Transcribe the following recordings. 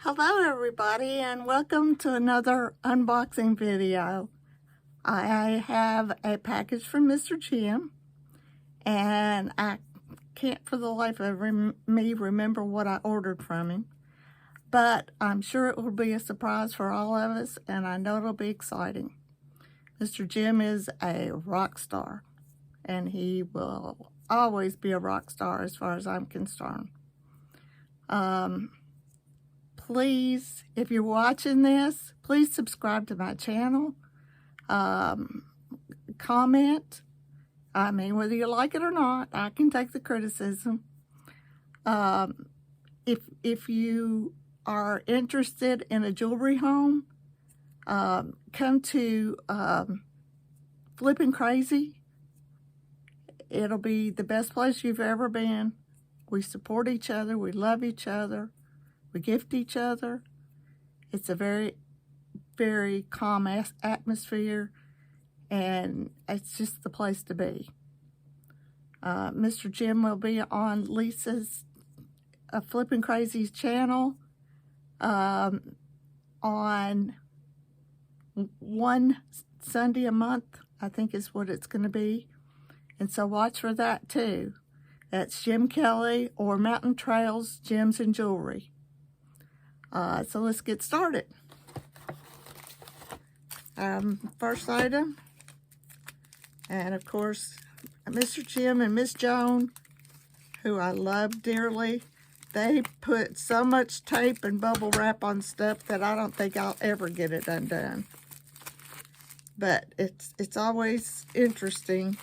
Hello everybody and welcome to another unboxing video. I have a package from Mr. Jim and I can't for the life of me remember what I ordered from him, but I'm sure it will be a surprise for all of us and I know it'll be exciting. Mr. Jim is a rock star and he will always be a rock star as far as I'm concerned. Please, if you're watching this, please subscribe to my channel. Comment. I mean, whether you like it or not, I can take the criticism. If you are interested in a jewelry home, come to Flippin' Crazy. It'll be the best place you've ever been. We support each other. We love each other. We gift each other. It's a very, very calm atmosphere, and it's just the place to be. Mr. Jim will be on Lisa's Flippin' Crazy's channel on one Sunday a month, I think is what it's going to be. And so watch for that too. That's Jim Kelley or Mountain Trails Gems and Jewelry. So let's get started. First item, and of course, Mr. Jim and Miss Joan, who I love dearly, they put so much tape and bubble wrap on stuff that I don't think I'll ever get it undone. But it's always interesting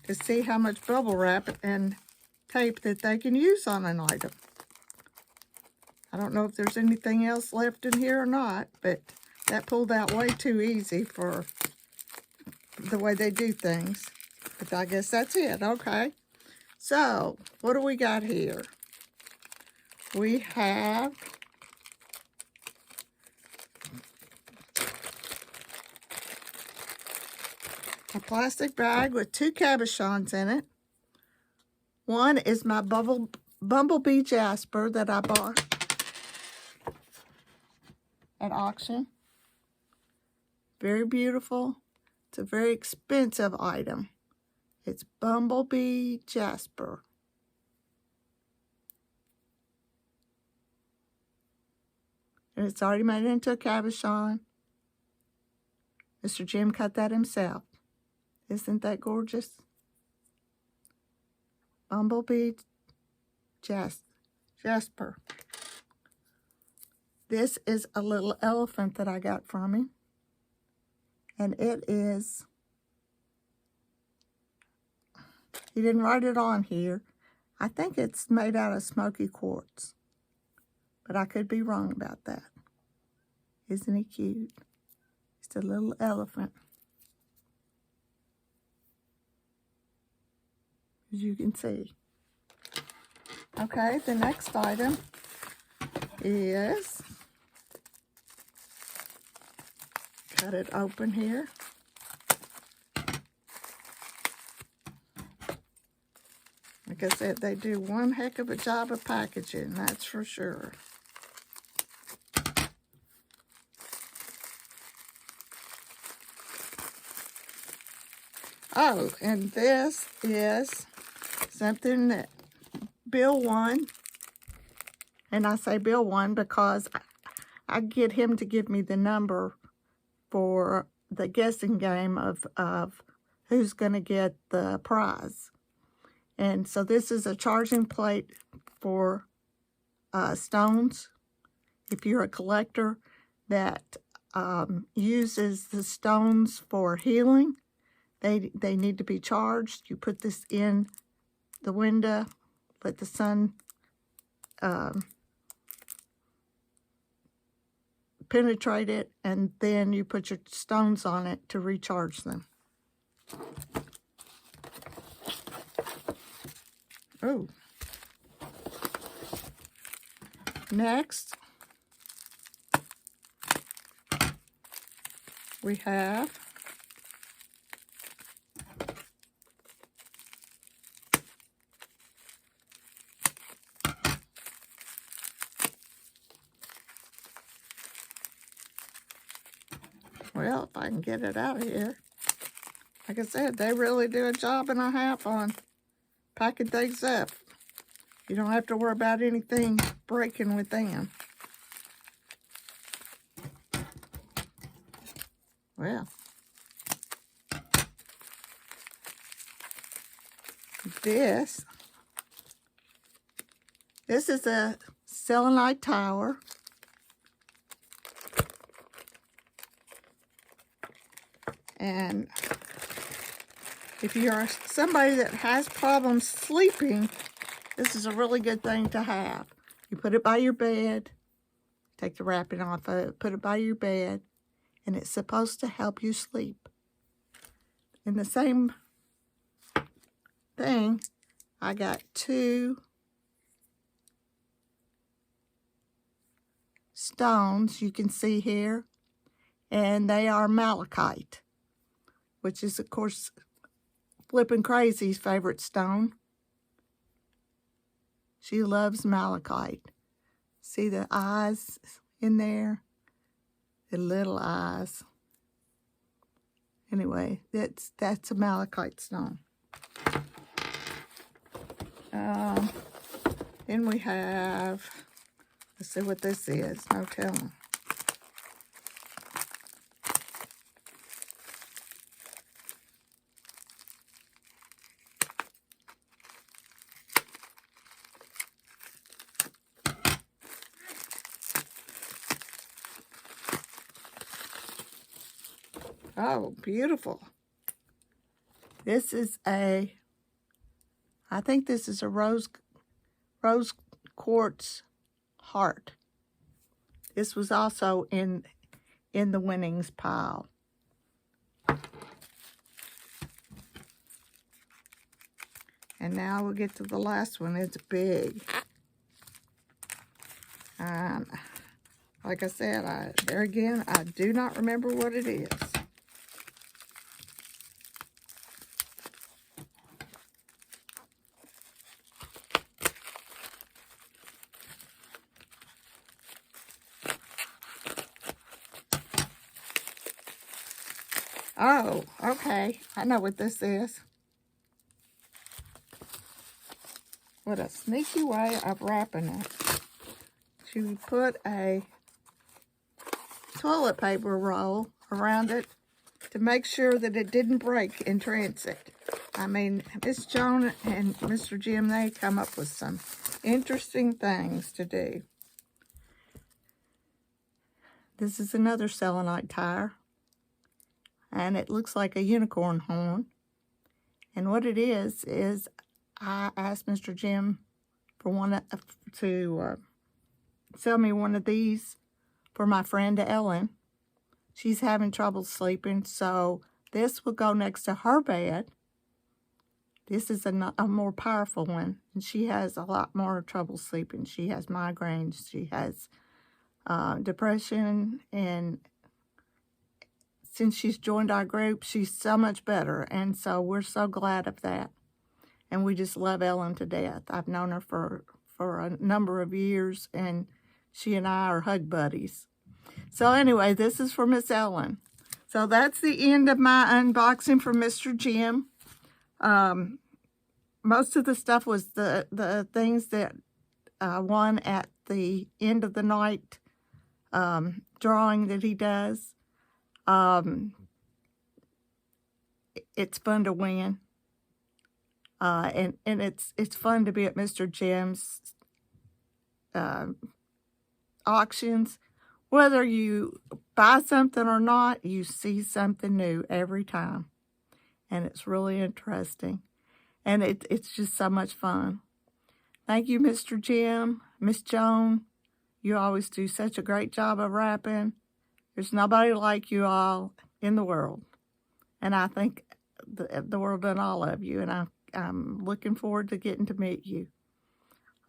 to see how much bubble wrap and tape that they can use on an item. I don't know if there's anything else left in here or not, but that pulled out way too easy for the way they do things. But I guess that's it. Okay. So, what do we got here? We have a plastic bag with two cabochons in it. One is my bumblebee jasper that I bought at auction. Very beautiful. It's a very expensive item. It's bumblebee jasper. And it's already made into a cabochon. Mr. Jim cut that himself. Isn't that gorgeous? Bumblebee jasper. This is a little elephant that I got from him. And it is, he didn't write it on here. I think it's made out of smoky quartz. But I could be wrong about that. Isn't he cute? Just a little elephant. As you can see. Okay, the next item is, cut it open here. Like I said, they do one heck of a job of packaging, that's for sure. Oh, and this is something that Bill won. And I say Bill won because I get him to give me the number for the guessing game of who's going to get the prize. And so this is a charging plate for stones. If you're a collector that uses the stones for healing, they need to be charged. You put this in the window, let the sun penetrate it, and then you put your stones on it to recharge them. Oh. Next, we have Well, if I can get it out of here. Like I said, they really do a job and a half on packing things up. You don't have to worry about anything breaking with them. Well, this is a selenite tower. And if you're somebody that has problems sleeping, this is a really good thing to have. You put it by your bed, take the wrapping off of it, put it by your bed, and it's supposed to help you sleep. In the same thing, I got 2 stones you can see here, and they are malachite, which is, of course, Flippin' Crazy's favorite stone. She loves malachite. See the eyes in there? The little eyes. Anyway, that's a malachite stone. Then we have, let's see what this is. No telling. Oh, beautiful. This is I think this is a rose quartz heart. This was also in the winnings pile. And now we'll get to the last one. It's big. Like I said, there again, I do not remember what it is. Oh, okay. I know what this is. What a sneaky way of wrapping it. To put a toilet paper roll around it to make sure that it didn't break in transit. I mean, Miss Joan and Mr. Jim, they come up with some interesting things to do. This is another selenite tire. And it looks like a unicorn horn. And what it is I asked Mr. Jim for to sell me one of these for my friend Ellen. She's having trouble sleeping, so this will go next to her bed. This is a more powerful one, and she has a lot more trouble sleeping. She has migraines, she has depression, and since she's joined our group, she's so much better, and so we're so glad of that. And we just love Ellen to death. I've known her for a number of years, and she and I are hug buddies. So anyway, this is for Miss Ellen. So that's the end of my unboxing from Mr. Jim. Most of the stuff was the things that won at the end of the night drawing that he does. It's fun to win. And it's fun to be at Mr. Jim's auctions. Whether you buy something or not, you see something new every time. And it's really interesting. And it's just so much fun. Thank you, Mr. Jim, Miss Joan. You always do such a great job of wrapping. There's nobody like you all in the world. And I think the world and all of you. And I'm looking forward to getting to meet you.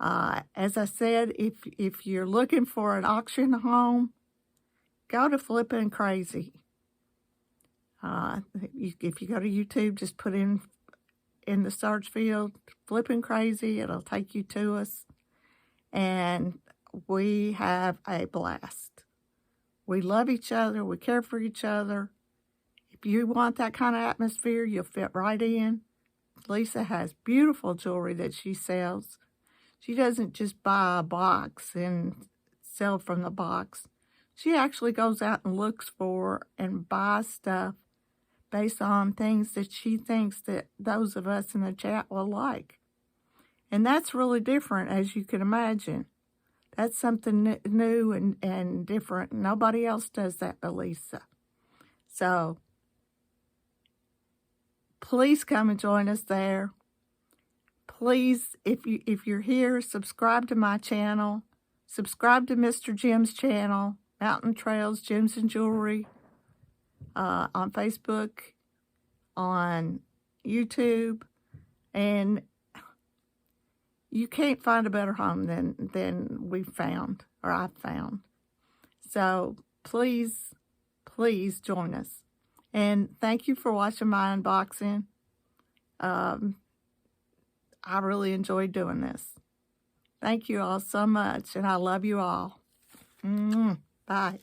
As I said, if you're looking for an auction home, go to Flippin' Crazy. If you go to YouTube, just put in the search field, Flippin' Crazy, it'll take you to us. And we have a blast. We love each other. We care for each other. If you want that kind of atmosphere, you'll fit right in. Lisa has beautiful jewelry that she sells. She doesn't just buy a box and sell from the box. She actually goes out and looks for and buys stuff based on things that she thinks that those of us in the chat will like. And that's really different, as you can imagine. That's something new and different. Nobody else does that but Lisa. So please come and join us there. Please, if you're here, subscribe to my channel. Subscribe to Mr. Jim's channel, Mountain Trails, Gems and Jewelry, on Facebook, on YouTube, and you can't find a better home than we've found, or I've found. So please, please join us. And thank you for watching my unboxing. I really enjoyed doing this. Thank you all so much, and I love you all. Bye.